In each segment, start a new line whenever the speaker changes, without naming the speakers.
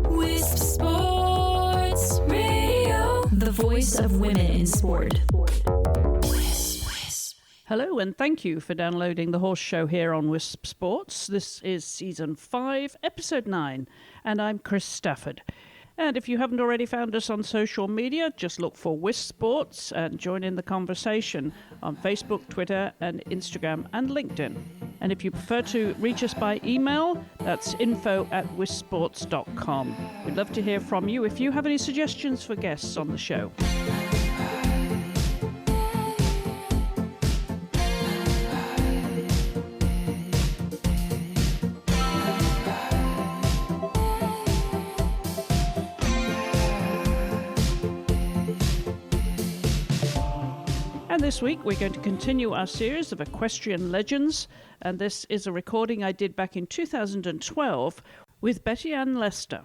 Wisp Sports Radio, the voice of women in sport.
Hello, and thank you for downloading The Horse Show here on Wisp Sports. This is Season 5, Episode 9, and I'm Chris Stafford. And if you haven't already found us on social media, just look for Wisp Sports and join in the conversation on Facebook, Twitter, and Instagram, and LinkedIn. And if you prefer to reach us by email, that's info@wispsports.com. We'd love to hear from you if you have any suggestions for guests on the show. And this week we're going to continue our series of equestrian legends, and this is a recording I did back in 2012 with Betty Ann Lester.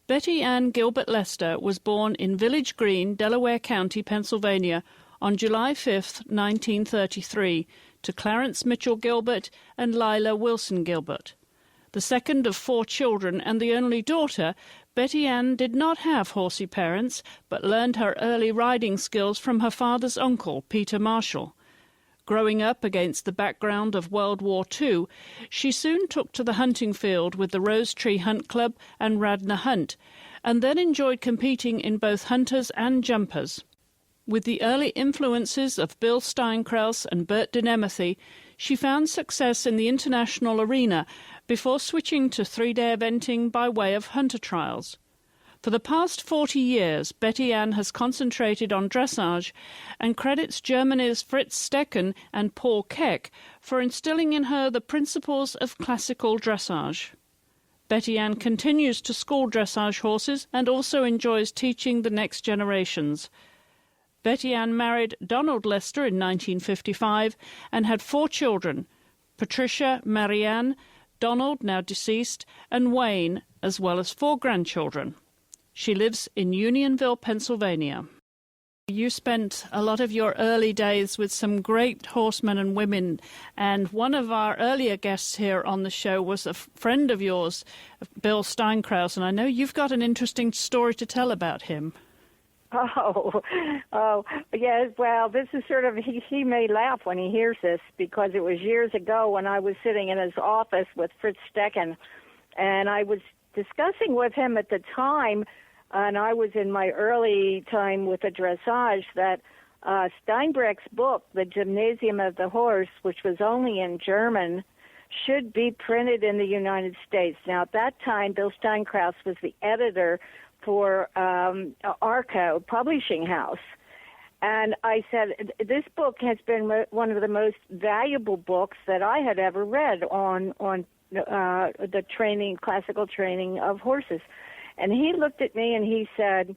Betty Ann Gilbert Lester was born in Village Green, Delaware County, Pennsylvania on July 5th, 1933, to Clarence Mitchell Gilbert and Lila Wilson Gilbert. The second of 4 children and the only daughter, Betty Ann did not have horsey parents, but learned her early riding skills from her father's uncle, Peter Marshall. Growing up against the background of World War II, she soon took to the hunting field with the Rose Tree Hunt Club and Radnor Hunt, and then enjoyed competing in both hunters and jumpers. With the early influences of Bill Steinkraus and Bert Nemethy, she found success in the international arena before switching to 3-day eventing by way of hunter trials. For the past 40 years, Betty Ann has concentrated on dressage and credits Germany's Fritz Stecken and Paul Keck for instilling in her the principles of classical dressage. Betty Ann continues to school dressage horses and also enjoys teaching the next generations. Betty Ann married Donald Lester in 1955 and had 4 children, Patricia, Marianne, Donald, now deceased, and Wayne, as well as 4 grandchildren. She lives in Unionville, Pennsylvania. You spent a lot of your early days with some great horsemen and women, and one of our earlier guests here on the show was a friend of yours, Bill Steinkraus, and I know you've got an interesting story to tell about him.
Oh, yes. Well, this is sort of, he may laugh when he hears this, because it was years ago when I was sitting in his office with Fritz Stecken, and I was discussing with him at the time, and I was in my early time with the dressage, that Steinbrecht's book, The Gymnasium of the Horse, which was only in German, should be printed in the United States. Now, at that time, Bill Steinkraus was the editor for Arco Publishing House. And I said, this book has been one of the most valuable books that I had ever read on the training, classical training of horses. And he looked at me and he said,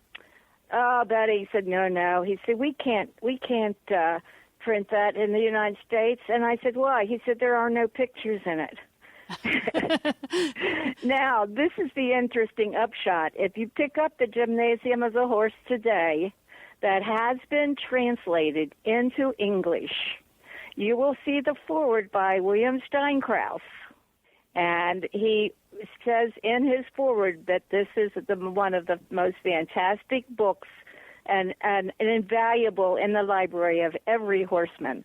"Oh, Betty," he said, no. He said, we can't print that in the United States. And I said, why? He said, there are no pictures in it. Now, this is the interesting upshot. If you pick up the Gymnasium of the Horse today, that has been translated into English, you will see the foreword by William Steinkraus. And he says in his foreword that this is one of the most fantastic books and invaluable in the library of every horseman.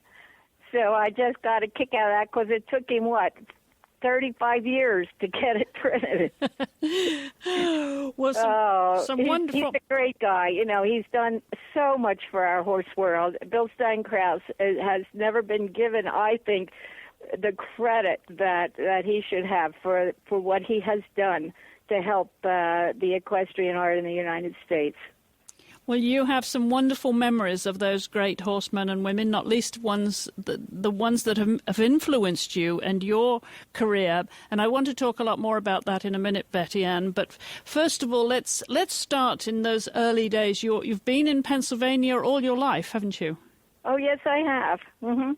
So I just got a kick out of that, because it took him, 35 years to get it printed.
Well, wonderful.
He's a great guy. You know, he's done so much for our horse world. Bill Steinkraus has never been given, I think, the credit that he should have for what he has done to help the equestrian art in the United States.
Well, you have some wonderful memories of those great horsemen and women, not least the ones that have influenced you and your career. And I want to talk a lot more about that in a minute, Betty Ann. But first of all, let's start in those early days. You've been in Pennsylvania all your life, haven't you?
Oh, yes, I have. Mm-hmm.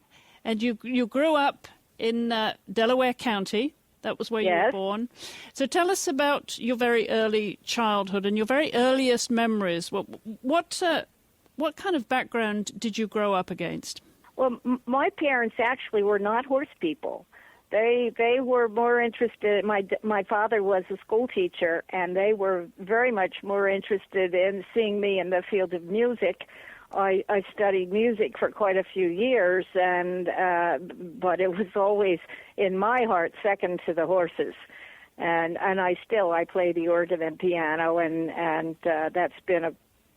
And you grew up in Delaware County. That was where you were born. So tell us about your very early childhood and your very earliest memories. What kind of background did you grow up against?
Well, my parents actually were not horse people. They were more interested. My father was a school teacher, and they were very much more interested in seeing me in the field of music. I studied music for quite a few years, but it was always in my heart second to the horses. And I play the organ and piano, and that's been a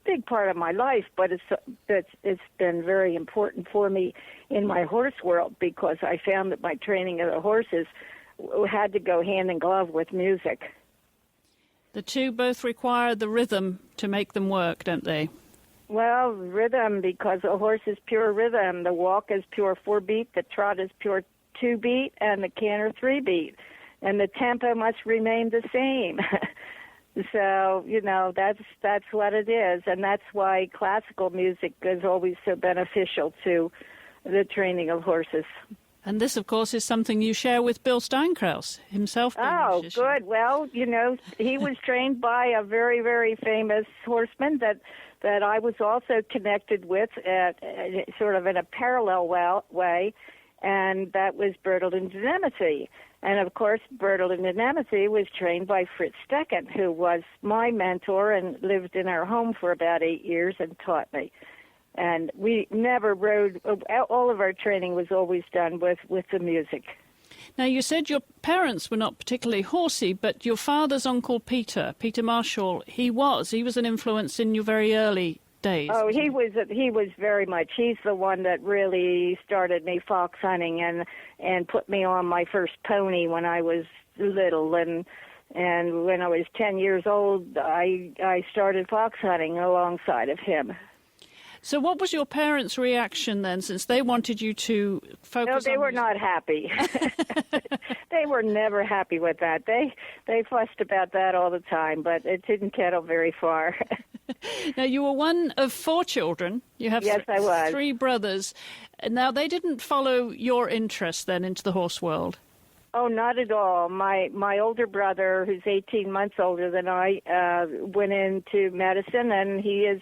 big part of my life, but it's been very important for me in my horse world, because I found that my training of the horses had to go hand in glove with music.
The two both require the rhythm to make them work, don't they?
Well, rhythm, because a horse is pure rhythm. The walk is pure 4-beat, the trot is pure 2-beat, and the canter 3-beat. And the tempo must remain the same. So, that's what it is, and that's why classical music is always so beneficial to the training of horses.
And this, of course, is something you share with Bill Steinkraus, himself being a musician.
Good. Well, he was trained by a very, very famous horseman that I was also connected with, sort of in a parallel way, and that was Bert and Nemethy. And, of course, Bert and Nemethy was trained by Fritz Stecken, who was my mentor and lived in our home for about 8 years and taught me. And we never rode, all of our training was always done with the music.
Now, you said your parents were not particularly horsey, but your father's uncle Peter Marshall, he was an influence in your very early days.
Oh, he was very much. He's the one that really started me fox hunting and put me on my first pony when I was little, and when I was 10 years old, I started fox hunting alongside of him.
So what was your parents' reaction then, since they wanted you to focus on...
No, they were not happy. They were never happy with that. They fussed about that all the time, but it didn't get them very far.
Now, you were one of 4 children. You have
Yes, I was.
3 brothers. Now, they didn't follow your interest then into the horse world?
Oh, not at all. My older brother, who's 18 months older than I, went into medicine, and he is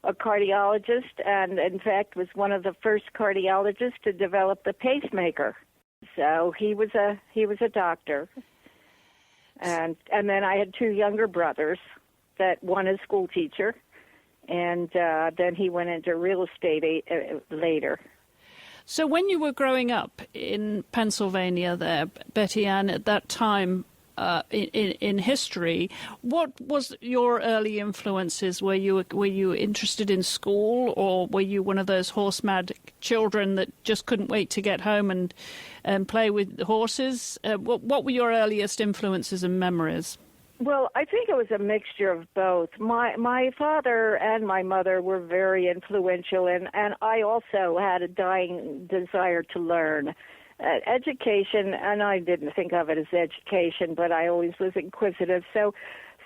a cardiologist, and in fact was one of the first cardiologists to develop the pacemaker. So he was a doctor. And then I had 2 younger brothers, that one is school teacher, and then he went into real estate later.
So when you were growing up in Pennsylvania there, Betty Ann, at that time in history, what was your early influences? Were you interested in school, or were you one of those horse-mad children that just couldn't wait to get home and play with horses? What were your earliest influences and memories?
Well, I think it was a mixture of both. My father and my mother were very influential, and I also had a dying desire to learn. Education, and I didn't think of it as education, but I always was inquisitive. So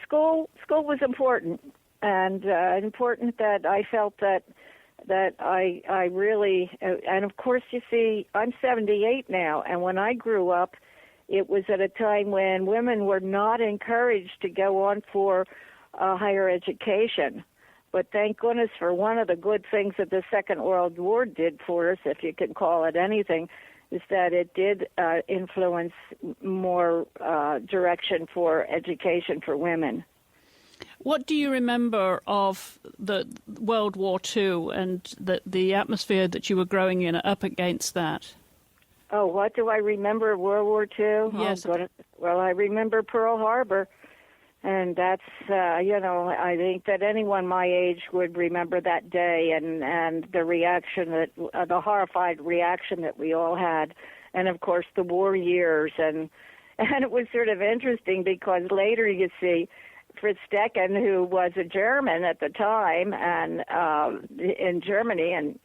school was important, and important that I felt that I really, and of course, you see, I'm 78 now, and when I grew up, it was at a time when women were not encouraged to go on for higher education. But thank goodness for one of the good things that the Second World War did for us, if you can call it anything, is that it did influence more direction for education for women.
What do you remember of the World War II and the atmosphere that you were growing in up against that?
Oh, what do I remember of World War II?
Yes.
Oh, well, I remember Pearl Harbor, and that's, I think that anyone my age would remember that day and the reaction, the horrified reaction that we all had, and, of course, the war years. And it was sort of interesting because later you see Fritz Stecken, who was a German at the time and in Germany, and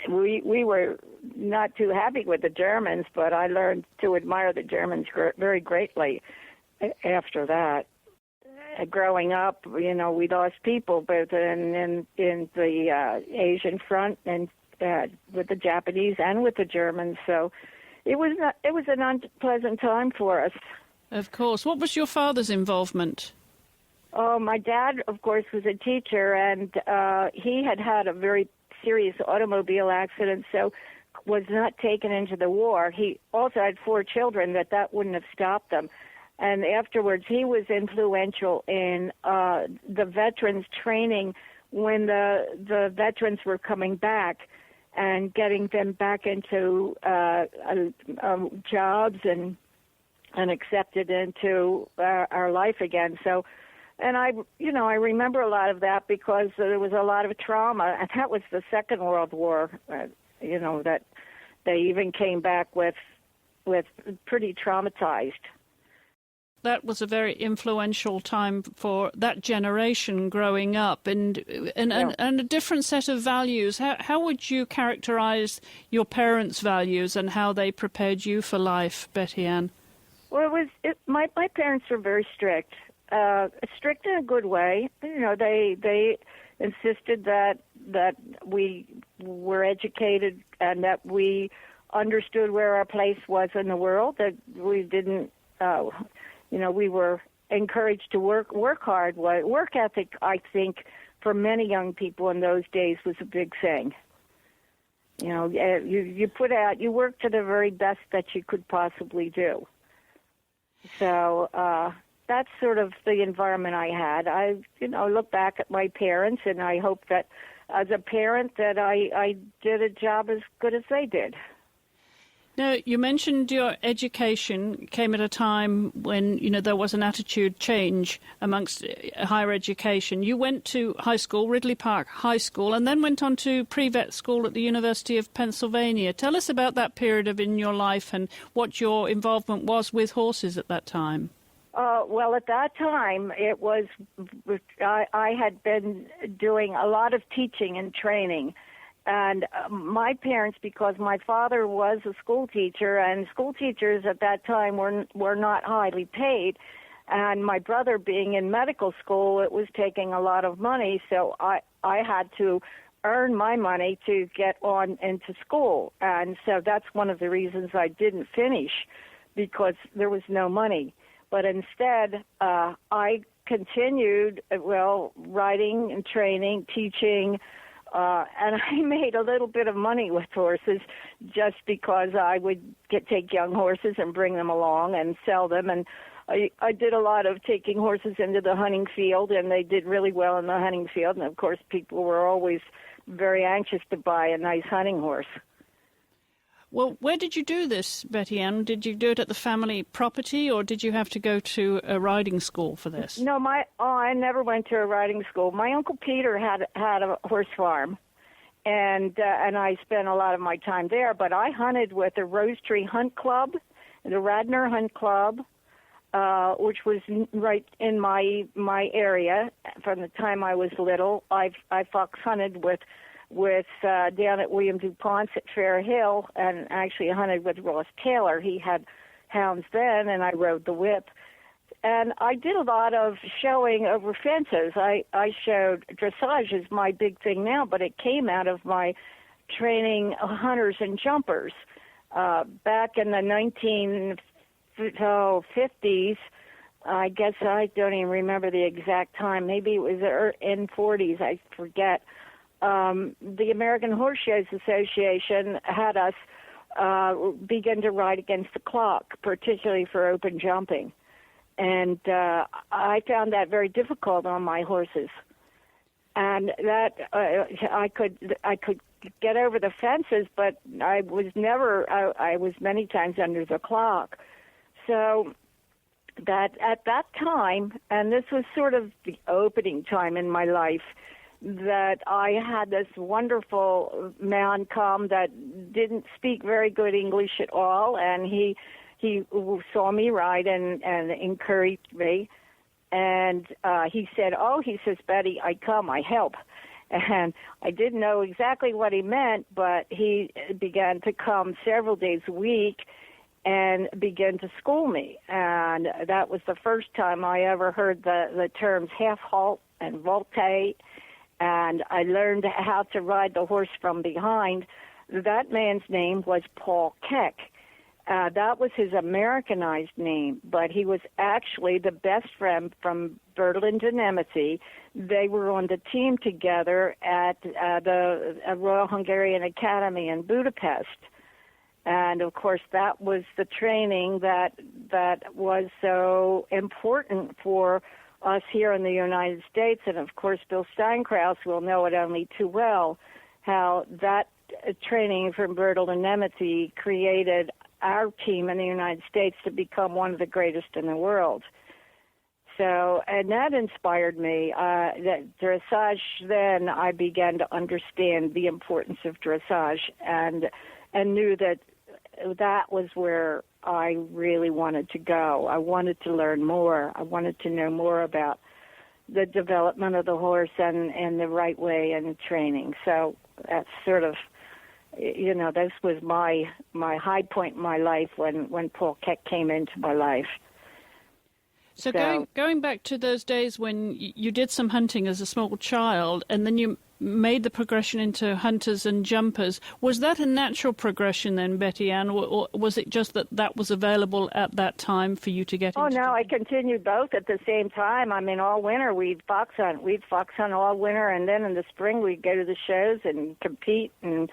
we were not too happy with the Germans, but I learned to admire the Germans very greatly after that. Growing up, we lost people, both in the Asian front and with the Japanese and with the Germans. So it was an unpleasant time for us.
Of course. What was your father's involvement?
Oh, my dad, of course, was a teacher, and he had a very serious automobile accident, so was not taken into the war. He also had 4 children, that wouldn't have stopped them. And afterwards, he was influential in the veterans training when the veterans were coming back and getting them back into jobs and accepted into our life again. So, and I remember a lot of that because there was a lot of trauma, and that was the Second World War. That they even came back with pretty traumatized.
That was a very influential time for that generation growing up, and a different set of values. How would you characterize your parents' values and how they prepared you for life, Betty Ann?
Well, my parents were very strict. Strict in a good way. They insisted that we were educated and that we understood where our place was in the world. That we didn't. We were encouraged to work hard. Work ethic, I think, for many young people in those days was a big thing. You worked to the very best that you could possibly do. So that's sort of the environment I had. I, look back at my parents, and I hope that as a parent that I did a job as good as they did.
Now, you mentioned your education came at a time when, there was an attitude change amongst higher education. You went to high school, Ridley Park High School, and then went on to pre-vet school at the University of Pennsylvania. Tell us about that period in your life and what your involvement was with horses at that time.
Well, at that time, it was I had been doing a lot of teaching and training. And my parents, because my father was a school teacher, and school teachers at that time were not highly paid, and my brother being in medical school, it was taking a lot of money, so I had to earn my money to get on into school. And so that's one of the reasons I didn't finish, because there was no money. But instead, I continued, writing and training, teaching, and I made a little bit of money with horses just because I would take young horses and bring them along and sell them. And I did a lot of taking horses into the hunting field, and they did really well in the hunting field. And, of course, people were always very anxious to buy a nice hunting horse.
Well, where did you do this, Betty Ann? Did you do it at the family property, or did you have to go to a riding school for this?
No, I never went to a riding school. My Uncle Peter had a horse farm, and I spent a lot of my time there. But I hunted with the Rose Tree Hunt Club, the Radnor Hunt Club, which was right in my area from the time I was little. I fox hunted with down at William DuPont's at Fair Hill, and actually hunted with Ross Taylor. He had hounds then, and I rode the whip. And I did a lot of showing over fences. I showed dressage is my big thing now, but it came out of my training hunters and jumpers. Back in the 1950s, I guess I don't even remember the exact time. Maybe it was in 40s, I forget. The American Horse Shows Association had us begin to ride against the clock, particularly for open jumping. And I found that very difficult on my horses. And that I could get over the fences, but I was many times under the clock. So that at that time, and this was sort of the opening time in my life, that I had this wonderful man come that didn't speak very good English at all, and he saw me ride and encouraged me, and he said, Betty, I come, I help. And I didn't know exactly what he meant, but he began to come several days a week and began to school me. And that was the first time I ever heard the terms half halt and volte, and I learned how to ride the horse from behind. That man's name was Paul Keck. That was his Americanized name, but he was actually the best friend from Berlin to Nemethy. They were on the team together at the Royal Hungarian Academy in Budapest. And, of course, that was the training that was so important for us here in the United States. And, of course, Bill Steinkraus will know it only too well, how that training from Bert and Nemethy created our team in the United States to become one of the greatest in the world. So, and that inspired me. That dressage, then I began to understand the importance of dressage and knew that was where I really wanted to go. I wanted to learn more. I wanted to know more about the development of the horse and the right way and training. So that's sort of, this was my high point in my life when Paul Keck came into my life.
So going back to those days when you did some hunting as a small child, and then you made the progression into hunters and jumpers, was that a natural progression then, Betty Ann, or was it just that was available at that time for you to get into?
Oh, no, I continued both at the same time. I mean, all winter we'd fox hunt. We'd fox hunt all winter, and then in the spring we'd go to the shows and compete and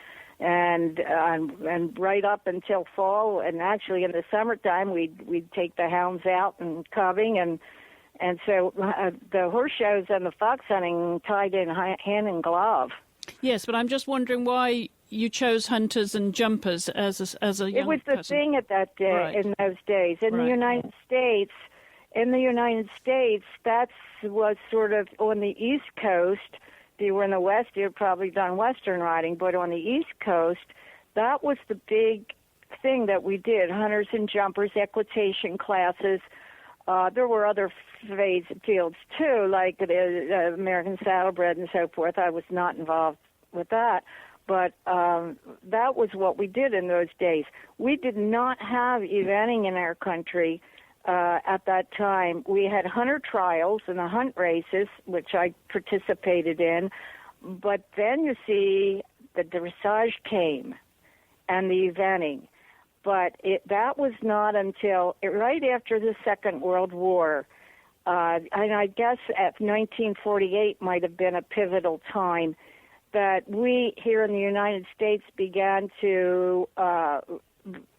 right up until fall. And actually in the summertime we'd take the hounds out and cubbing, and so the horse shows and the fox hunting tied in hand in glove.
Yes, but I'm just wondering why you chose hunters and jumpers as a young
It was the
person.
thing at that day,
Right.
in those days. In the United States, that was sort of on the East Coast. If you were in the West, you'd probably done Western riding, but on the East Coast, that was the big thing that we did, hunters and jumpers, equitation classes. There were other fields, too, like the American Saddlebred and so forth. I was not involved with that, but that was what we did in those days. We did not have eventing in our country at that time. We had hunter trials and the hunt races, which I participated in, but then, you see, the dressage came and the eventing. But that was not until right after the Second World War, and I guess at 1948 might have been a pivotal time, that we here in the United States began to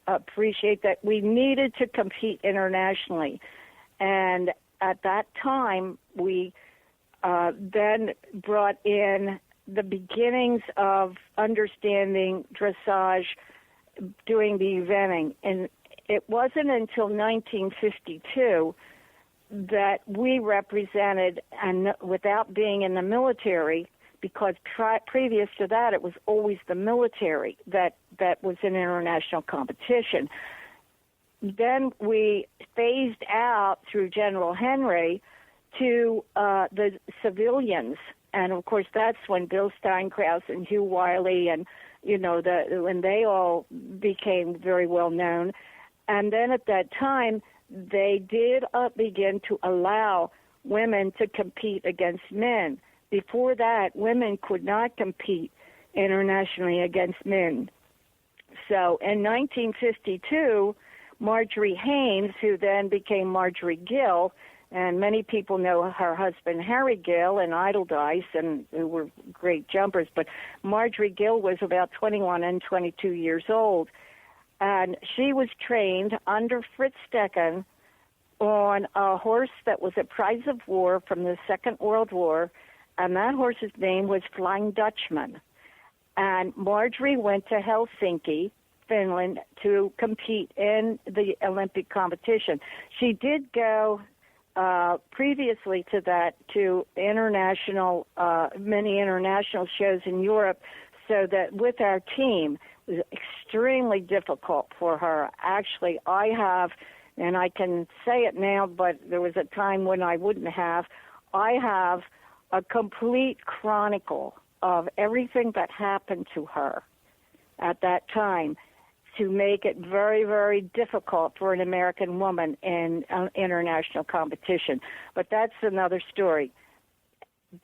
appreciate that we needed to compete internationally. And at that time, we then brought in the beginnings of understanding dressage, doing the eventing. And it wasn't until 1952 that we represented, and without being in the military, because previous to that it was always the military that was in international competition. Then we phased out through General Henry to the civilians. And, of course, that's when Bill Steinkraus and Hugh Wiley and, when they all became very well known. And then at that time, they did begin to allow women to compete against men. Before that, women could not compete internationally against men. So in 1952, Marjorie Haynes, who then became Marjorie Gill, and many people know her husband, Harry Gill, and Idle Dice, and who were great jumpers. But Marjorie Gill was about 21 and 22 years old. And she was trained under Fritz Stecken on a horse that was a prize of war from the Second World War, and that horse's name was Flying Dutchman. And Marjorie went to Helsinki, Finland, to compete in the Olympic competition. She did go previously to that to many international shows in Europe, so that with our team, it was extremely difficult for her. Actually, I have, and I can say it now, but there was a time when I wouldn't have, I have a complete chronicle of everything that happened to her at that time, to make it very, very difficult for an American woman in international competition. But that's another story.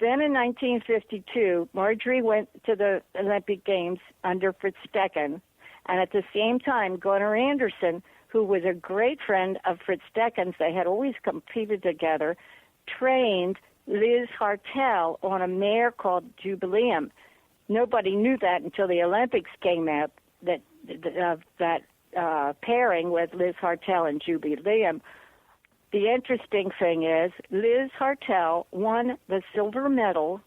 Then in 1952, Marjorie went to the Olympic Games under Fritz Stecken, and at the same time, Gunnar Anderson, who was a great friend of Fritz Stecken's, they had always competed together, trained Liz Hartel on a mare called Jubileum. Nobody knew that until the Olympics came out, that that pairing with Liz Hartel and Juby Liam. The interesting thing is Liz Hartel won the silver medal,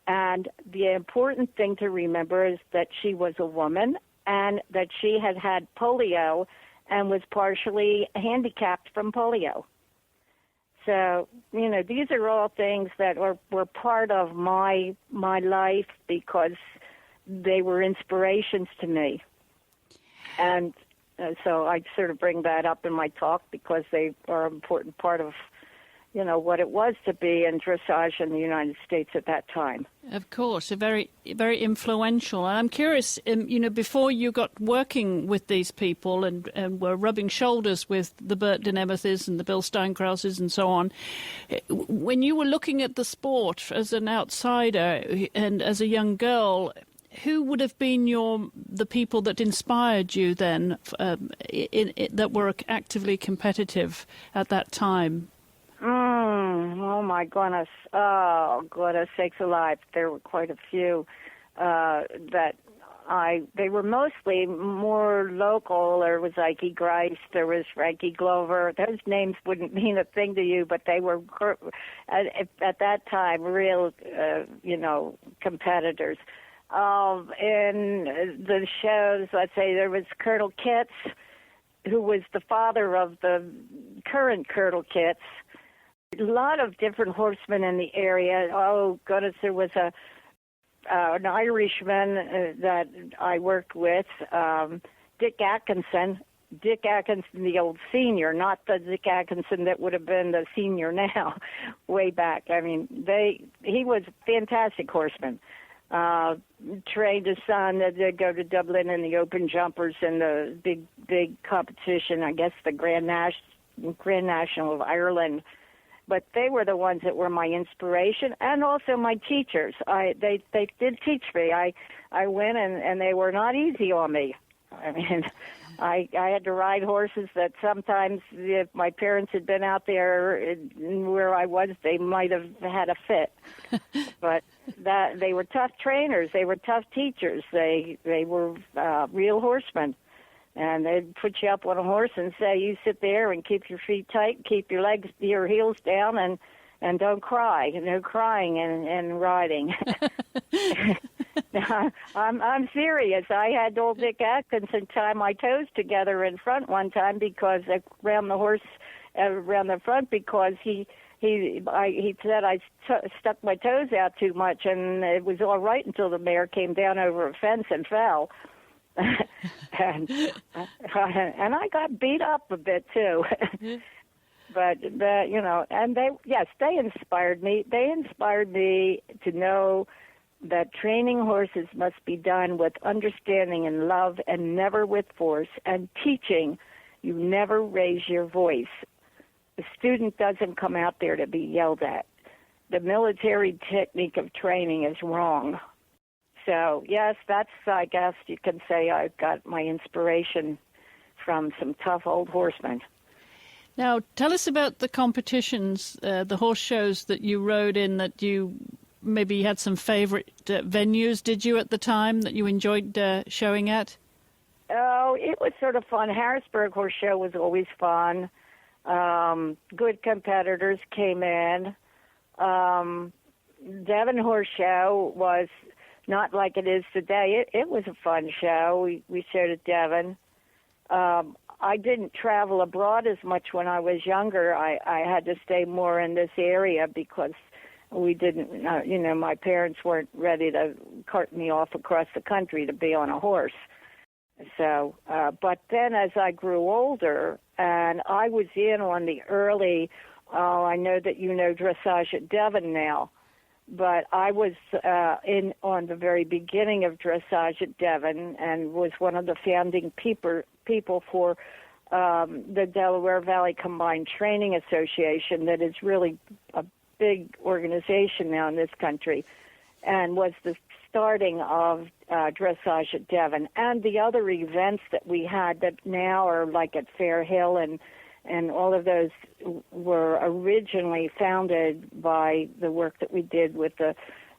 and the important thing to remember is that she was a woman and that she had had polio and was partially handicapped from polio. So, these are all things that were part of my life because they were inspirations to me. And so I sort of bring that up in my talk because they are an important part of, what it was to be in dressage in the United States at that time.
Of course, very, very influential. And I'm curious, before you got working with these people and were rubbing shoulders with the Bert Nemethys and the Bill Steinkrauses and so on, when you were looking at the sport as an outsider and as a young girl, who would have been the people that inspired you then that were actively competitive at that time?
Oh, my goodness. Oh, goodness sakes alive. There were quite a few they were mostly more local. There was Ike Grice, there was Frankie Glover. Those names wouldn't mean a thing to you, but they were, at that time, real, competitors. In the shows, let's say there was Colonel Kitts, who was the father of the current Colonel Kitts. A lot of different horsemen in the area. Oh, goodness, there was an Irishman that I worked with, Dick Atkinson. Dick Atkinson, the old senior, not the Dick Atkinson that would have been the senior now, way back. I mean, he was a fantastic horseman. Trained his son to go to Dublin in the open jumpers and the big competition, I guess the Grand National of Ireland. But they were the ones that were my inspiration and also my teachers. They did teach me. I went and they were not easy on me. I mean, I had to ride horses that sometimes if my parents had been out there where I was, they might have had a fit. But they were tough trainers. They were tough teachers. They were real horsemen. And they'd put you up on a horse and say, you sit there and keep your feet tight, keep your heels down, and don't cry. No crying and riding. I'm serious. I had old Dick Atkinson tie my toes together in front one time because around the front because he said I stuck my toes out too much, and it was all right until the mare came down over a fence and fell. and I got beat up a bit too. But and they inspired me. They inspired me to know that training horses must be done with understanding and love and never with force, and teaching, you never raise your voice. The student doesn't come out there to be yelled at. The military technique of training is wrong. So, yes, I guess you can say I got my inspiration from some tough old horsemen.
Now, tell us about the competitions, the horse shows that you rode in, that you maybe had some favorite venues, did you, at the time, that you enjoyed showing at?
Oh, it was sort of fun. Harrisburg Horse Show was always fun. Good competitors came in. Devon Horse Show was not like it is today. It was a fun show. We showed at Devon. I didn't travel abroad as much when I was younger. I had to stay more in this area because we didn't, my parents weren't ready to cart me off across the country to be on a horse. So, but then as I grew older, and I was in on the early, I know that you know dressage at Devon now, but I was in on the very beginning of dressage at Devon and was one of the founding people for the Delaware Valley Combined Training Association, that is really a big organization now in this country, and was the starting of dressage at Devon, and the other events that we had that now are like at Fair Hill and all of those were originally founded by the work that we did with the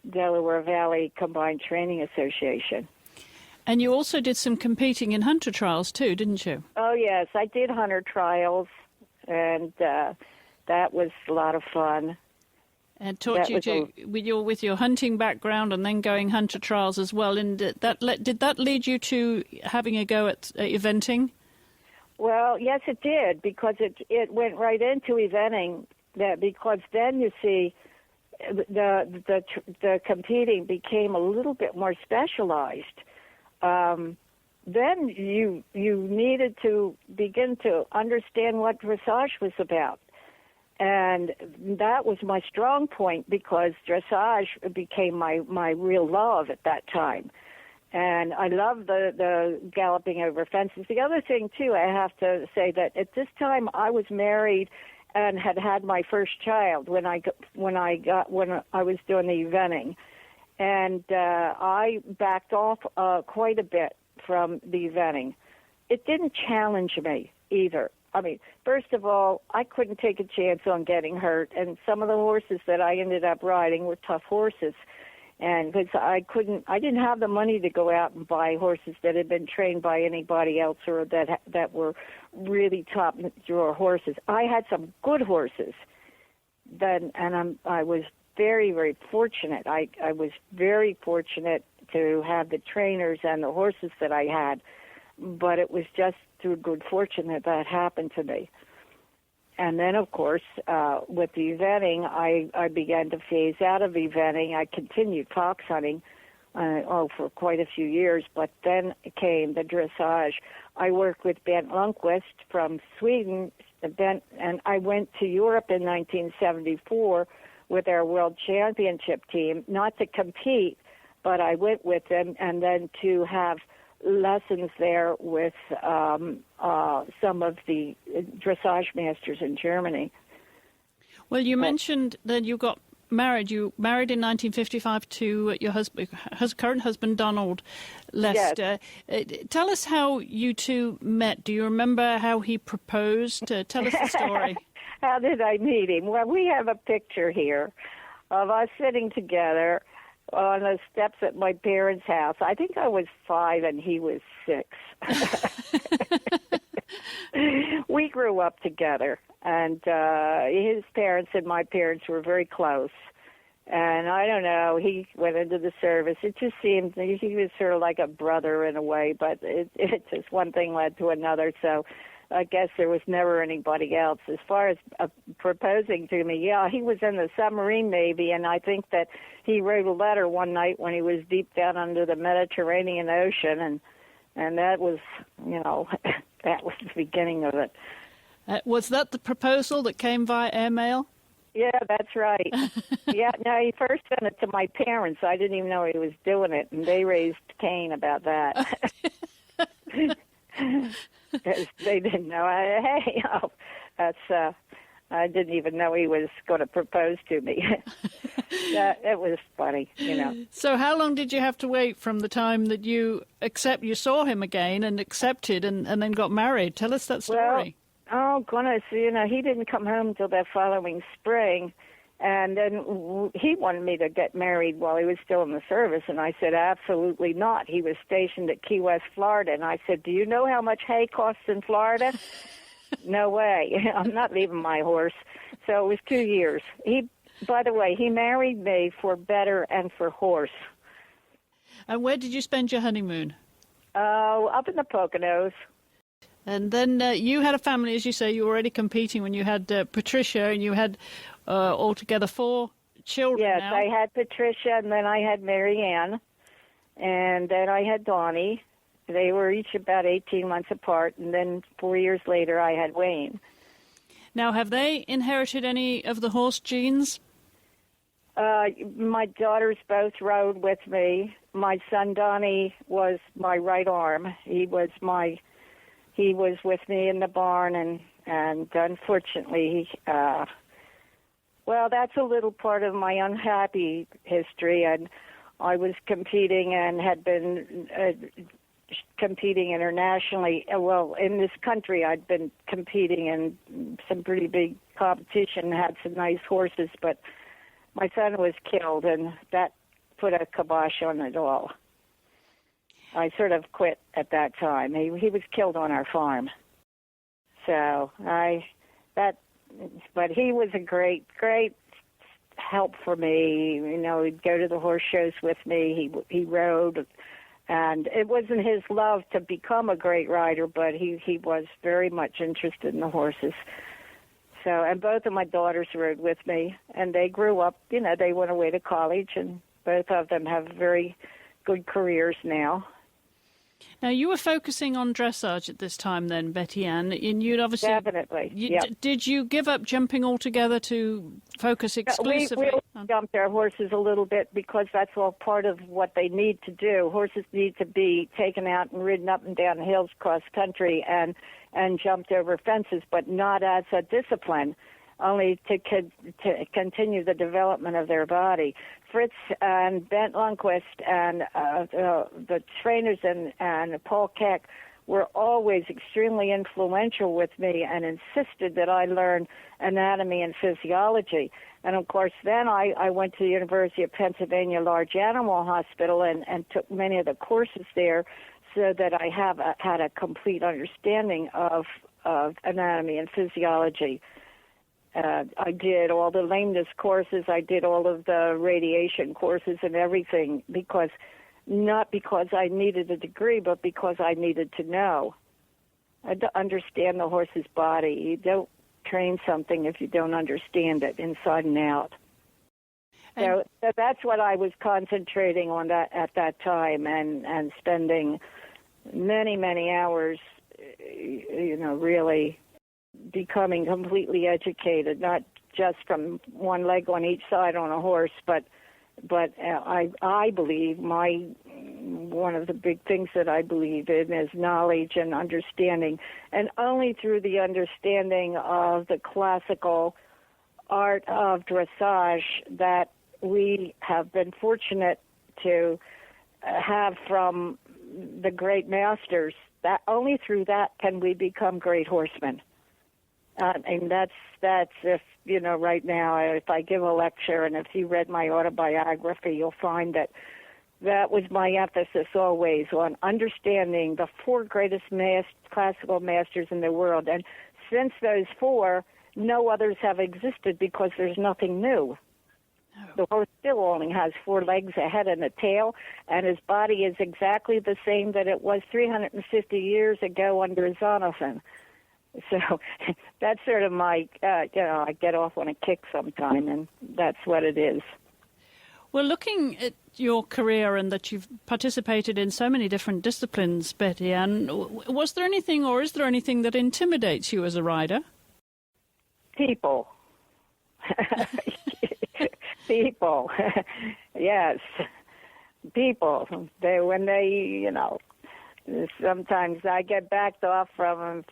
Delaware Valley Combined Training Association.
And you also did some competing in hunter trials too, didn't you?
Oh, yes, I did hunter trials, and that was a lot of fun.
And taught you to, with your hunting background and then going hunter trials as well. And did that lead you to having a go at eventing?
Well, yes, it did, because it went right into eventing. Because then, you see, the competing became a little bit more specialized. Then you needed to begin to understand what dressage was about. And that was my strong point, because dressage became my real love at that time. And I love the galloping over fences. The other thing, too, I have to say that at this time I was married and had my first child when I was doing the eventing. And I backed off quite a bit from the eventing. It didn't challenge me either. I mean, first of all, I couldn't take a chance on getting hurt, and some of the horses that I ended up riding were tough horses. And because I didn't have the money to go out and buy horses that had been trained by anybody else or that were really top drawer horses. I had some good horses then, and I was very, very fortunate. I was very fortunate to have the trainers and the horses that I had, but it was just through good fortune that happened to me. And then, of course, with the eventing, I began to phase out of eventing. I continued fox hunting for quite a few years, but then came the dressage. I worked with Bent Lundqvist from Sweden, and I went to Europe in 1974 with our World Championship team, not to compete, but I went with them, and then to have lessons there with some of the dressage masters in Germany.
Well, you mentioned that you got married. You married in 1955 to your current husband, Donald Lester. Yes. Tell us how you two met. Do you remember how he proposed? Tell us the story.
How did I meet him? Well, we have a picture here of us sitting together on the steps at my parents' house. I think I was 5 and he was 6. We grew up together, and his parents and my parents were very close. And I don't know, he went into the service. It just seemed he was sort of like a brother in a way, but it just one thing led to another. So I guess there was never anybody else. As far as proposing to me, yeah, he was in the submarine Navy, and I think that he wrote a letter one night when he was deep down under the Mediterranean Ocean, and that was, that was the beginning of it.
Was that the proposal that came via airmail?
Yeah, that's right. Yeah, no, he first sent it to my parents. I didn't even know he was doing it, and they raised Cain about that. They didn't know. I didn't even know he was going to propose to me. It was funny,
So how long did you have to wait from the time that you saw him again and accepted and then got married? Tell us that story.
Well, oh, goodness, he didn't come home until that following spring. And then he wanted me to get married while he was still in the service, and I said, absolutely not. He was stationed at Key West, Florida, and I said, do you know how much hay costs in Florida? No way. I'm not leaving my horse. So it was 2 years. By the way, he married me for better and for horse.
And where did you spend your honeymoon?
Up in the Poconos.
And then you had a family, as you say. You were already competing when you had Patricia, and you had altogether 4 children.
Yes,
now.
I had Patricia, and then I had Mary Ann, and then I had Donnie. They were each about 18 months apart, and then 4 years later I had Wayne.
Now, have they inherited any of the horse genes?
My daughters both rode with me. My son Donnie was my right arm. He was with me in the barn, and unfortunately, well, that's a little part of my unhappy history. And I was competing and had been competing internationally. Well, in this country, I'd been competing in some pretty big competition, had some nice horses, but my son was killed, and that put a kibosh on it all. I sort of quit at that time. He was killed on our farm. So but he was a great help for me. You know, he'd go to the horse shows with me. He rode, and it wasn't his love to become a great rider, but he was very much interested in the horses. So, and both of my daughters rode with me, and they grew up. You know, they went away to college, and both of them have very good careers now.
Now, you were focusing on dressage at this time then, Betty Ann, and you'd obviously...
Definitely, yep.
Did you give up jumping altogether to focus exclusively?
We jumped our horses a little bit because that's all part of what they need to do. Horses need to be taken out and ridden up and down hills cross country and jumped over fences, but not as a discipline, only to continue the development of their body. Fritz and Bent Lundquist and the trainers and Paul Keck were always extremely influential with me and insisted that I learn anatomy and physiology. And, of course, then I went to the University of Pennsylvania Large Animal Hospital and took many of the courses there so that I had a complete understanding of anatomy and physiology. I did all the lameness courses. I did all of the radiation courses and everything not because I needed a degree, but because I needed to know. To understand the horse's body. You don't train something if you don't understand it inside and out. So that's what I was concentrating on at that time and spending many, many hours, you know, really becoming completely educated, not just from one leg on each side on a horse, but I believe one of the big things that I believe in is knowledge and understanding, and only through the understanding of the classical art of dressage that we have been fortunate to have from the great masters. That only through that can we become great horsemen. And that's if, you know, right now, if I give a lecture and if you read my autobiography, you'll find that was my emphasis always on understanding the four greatest classical masters in the world. And since those four, no others have existed because there's nothing new. The horse still only has four legs, a head, and a tail, and his body is exactly the same that it was 350 years ago under Zonathan. So that's sort of my, I get off on a kick sometime, and that's what it is.
Well, looking at your career and that you've participated in so many different disciplines, Betty Ann, was there anything or is there anything that intimidates you as a rider?
People. People. Yes. People. When they, you know... Sometimes I get backed off from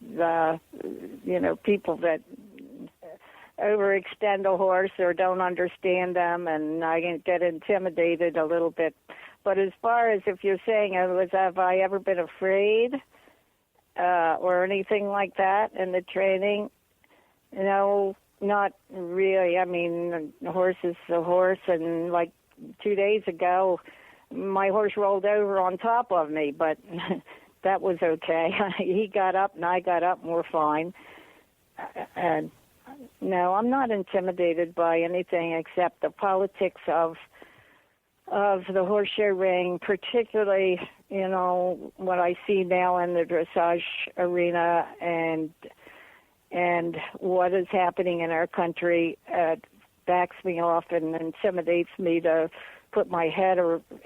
the, you know, people that overextend a horse or don't understand them, and I get intimidated a little bit. But as far as if you're saying, have I ever been afraid or anything like that in the training? No, not really. I mean, a horse is a horse, and like 2 days ago, my horse rolled over on top of me, but that was okay. He got up and I got up and we're fine. And no, I'm not intimidated by anything except the politics of the horse show ring, particularly, you know, what I see now in the dressage arena and what is happening in our country backs me off and intimidates me to put my head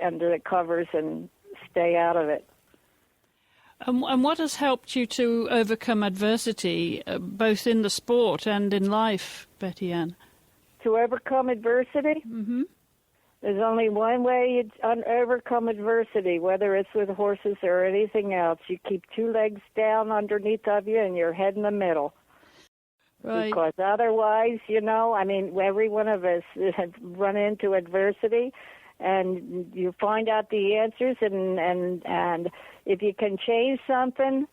under the covers and stay out of it.
And what has helped you to overcome adversity, both in the sport and in life, Betty Ann?
To overcome adversity?
Mm-hmm.
There's only one way you overcome adversity, whether it's with horses or anything else. You keep two legs down underneath of you and your head in the middle. Right. Because otherwise, you know, I mean, every one of us has run into adversity, and you find out the answers, and if you can change something,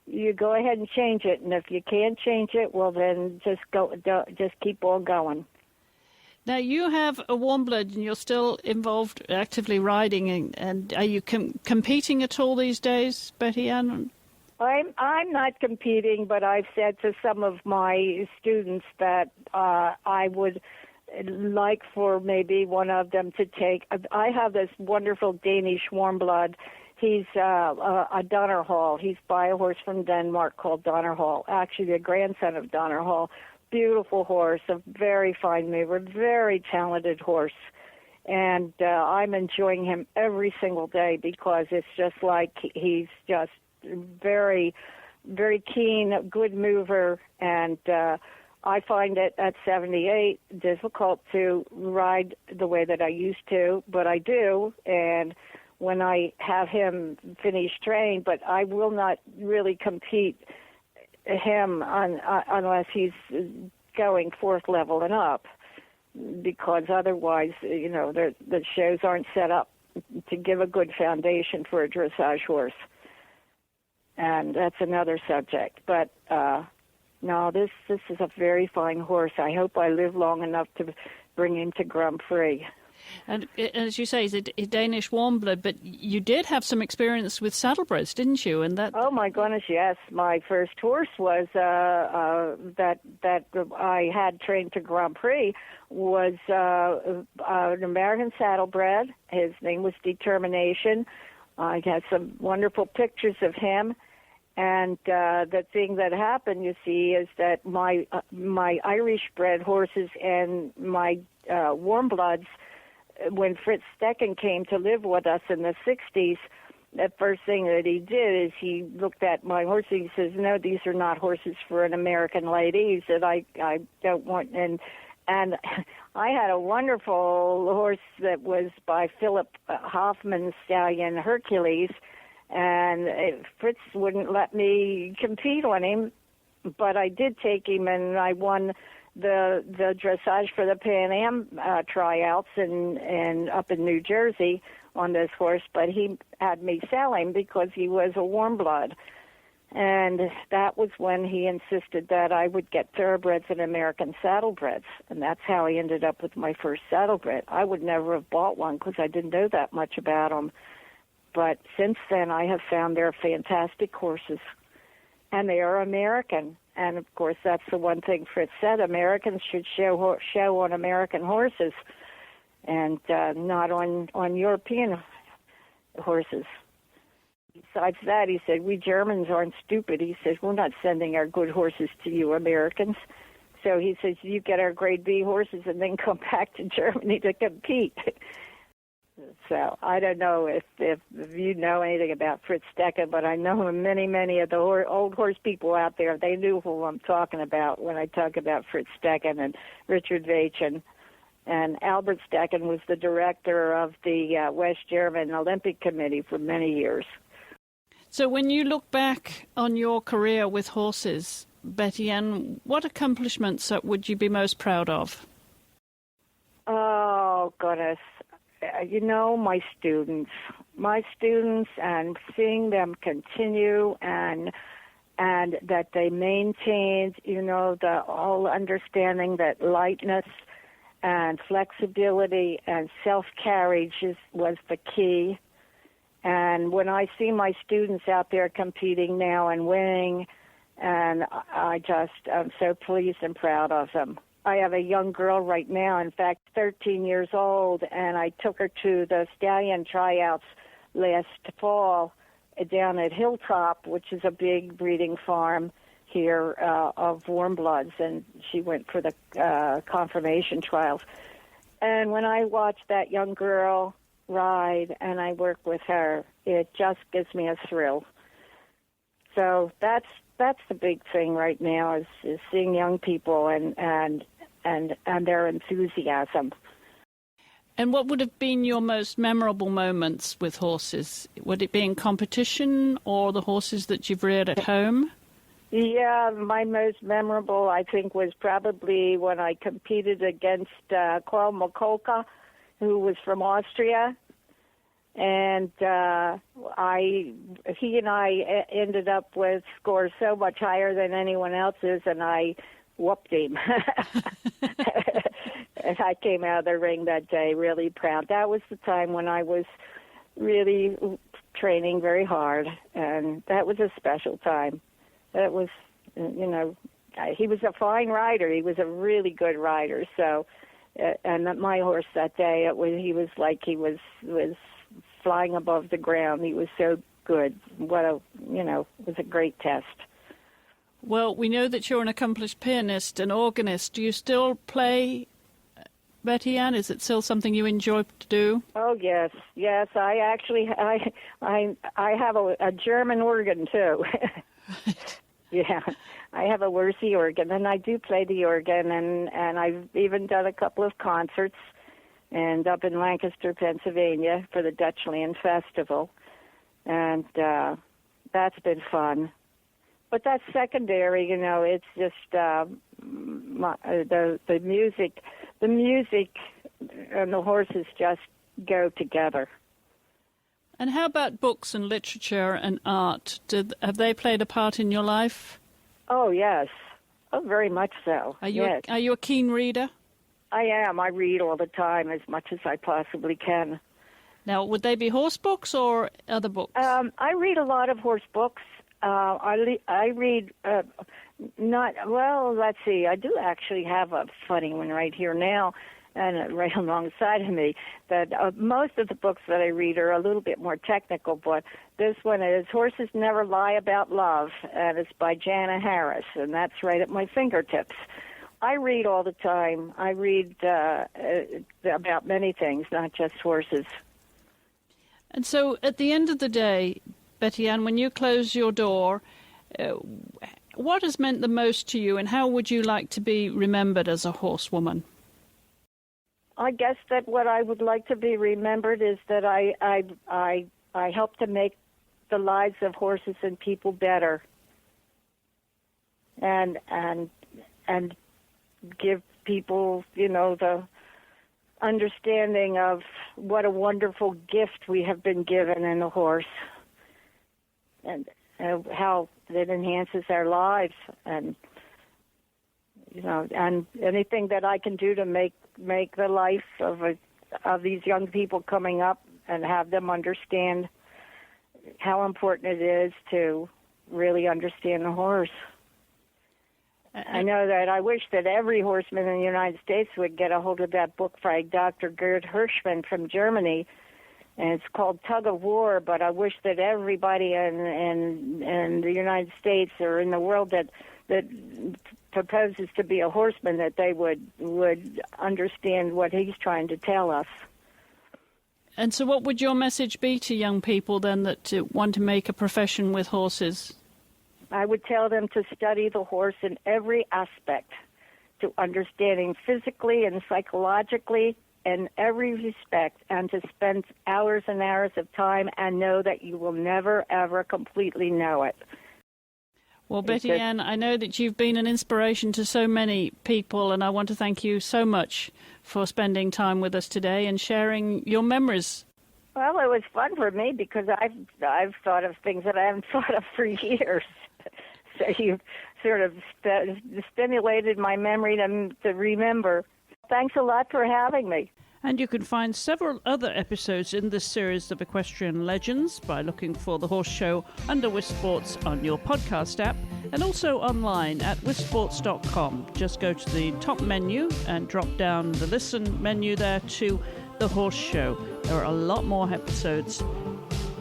you go ahead and change it. And if you can't change it, well, then just keep on going.
Now, you have a warm blood and you're still involved actively riding. And are you competing at all these days, Betty Ann?
I'm not competing, but I've said to some of my students that I would like for maybe one of them to take. I have this wonderful Danish warm blood. He's a Donner Hall. He's by a horse from Denmark called Donner Hall, actually the grandson of Donner Hall. Beautiful horse, a very fine mover, very talented horse. And I'm enjoying him every single day because it's just like he's just very, very keen, good mover. And I find it at 78 difficult to ride the way that I used to, but I do. And when I have him finish train, but I will not really compete him unless he's going fourth level and up, because otherwise, the shows aren't set up to give a good foundation for a dressage horse. And that's another subject. But no, this is a very fine horse. I hope I live long enough to bring him to Grand Prix.
And as you say, he's a Danish warm blood, but you did have some experience with saddlebreds, didn't you? And that.
Oh my goodness, yes. My first horse was that I had trained to Grand Prix was an American saddlebred. His name was Determination. I had some wonderful pictures of him. And the thing that happened, you see, is that my Irish-bred horses and my warm bloods, when Fritz Stecken came to live with us in the 60s, the first thing that he did is he looked at my horse and he says, "No, these are not horses for an American lady." He said, I don't want, and I had a wonderful horse that was by Philip Hoffman's stallion, Hercules, and Fritz wouldn't let me compete on him, but I did take him, and I won the dressage for the Pan Am tryouts and up in New Jersey on this horse, but he had me sell him because he was a warm blood. And that was when he insisted that I would get thoroughbreds and American saddlebreds, and that's how I ended up with my first saddlebred. I would never have bought one because I didn't know that much about them. But since then, I have found they're fantastic horses, and they are American. And, of course, that's the one thing Fritz said. Americans should show on American horses and not on European horses. Besides that, he said, we Germans aren't stupid. He says, we're not sending our good horses to you Americans. So he says, you get our grade B horses and then come back to Germany to compete. So I don't know if you know anything about Fritz Stecken, but I know many of the old horse people out there, they knew who I'm talking about when I talk about Fritz Stecken and Richard Veitch. And Albert Stecken was the director of the West German Olympic Committee for many years.
So when you look back on your career with horses, Betty Ann, what accomplishments would you be most proud of?
Oh, goodness. My students and seeing them continue and that they maintained, the whole understanding that lightness and flexibility and self-carriage was the key. And when I see my students out there competing now and winning, and I'm so pleased and proud of them. I have a young girl right now, in fact, 13 years old, and I took her to the stallion tryouts last fall down at Hilltop, which is a big breeding farm here of warm bloods, and she went for the confirmation trials. And when I watch that young girl ride and I work with her, it just gives me a thrill. So that's the big thing right now is seeing young people and their enthusiasm.
And what would have been your most memorable moments with horses? Would it be in competition or the horses that you've reared at home?
Yeah, my most memorable, I think, was probably when I competed against Karl Mikolka, who was from Austria. And he and I ended up with scores so much higher than anyone else's, and I whooped him. And I came out of the ring that day really proud. That was the time when I was really training very hard, and that was a special time. That was, he was a fine rider. He was a really good rider. So, and my horse that day, he was flying above the ground. He was so good. It was a great test.
Well, we know that you're an accomplished pianist and organist. Do you still play, Betty Ann? Is it still something you enjoy to do?
Oh yes. I actually I have a German organ too. Yeah, I have a Wurzi organ, and I do play the organ, and I've even done a couple of concerts, and up in Lancaster, Pennsylvania, for the Dutchland Festival, and that's been fun. But that's secondary, it's just the music. The music and the horses just go together.
And how about books and literature and art? Have they played a part in your life?
Oh, yes. Oh, very much so.
Are you a keen reader?
I am. I read all the time as much as I possibly can.
Now, would they be horse books or other books?
I read a lot of horse books. I read let's see. I do actually have a funny one right here now, and right alongside of me. That most of the books that I read are a little bit more technical, but this one is Horses Never Lie About Love, and it's by Jana Harris, and that's right at my fingertips. I read all the time. I read about many things, not just horses.
And so at the end of the day, Betty Ann, when you close your door, what has meant the most to you, and how would you like to be remembered as a horsewoman?
I guess that what I would like to be remembered is that I help to make the lives of horses and people better, and give people, the understanding of what a wonderful gift we have been given in a horse, and how it enhances our lives, and and anything that I can do to make the life of these young people coming up and have them understand how important it is to really understand the horse. I know that I wish that every horseman in the United States would get a hold of that book by Dr. Gerd Hirschman from Germany, and it's called Tug of War, but I wish that everybody in the United States or in the world that proposes to be a horseman, that they would understand what he's trying to tell us.
And so what would your message be to young people then that want to make a profession with horses?
I would tell them to study the horse in every aspect, to understanding physically and psychologically in every respect, and to spend hours and hours of time and know that you will never, ever completely know it.
Well, Betty Ann, I know that you've been an inspiration to so many people, and I want to thank you so much for spending time with us today and sharing your memories.
Well, it was fun for me because I've thought of things that I haven't thought of for years. So you sort of stimulated my memory to remember. Thanks a lot for having me.
And you can find several other episodes in this series of Equestrian Legends by looking for The Horse Show under WWII Sports on your podcast app, and also online at WWISports.com. Just go to the top menu and drop down the listen menu there to The Horse Show. There are a lot more episodes.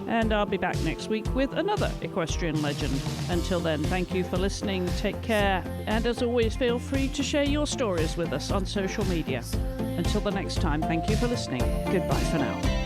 And I'll be back next week with another equestrian legend. Until then, thank you for listening, take care, and as always, feel free to share your stories with us on social media. Until the next time, thank you for listening. Goodbye for now.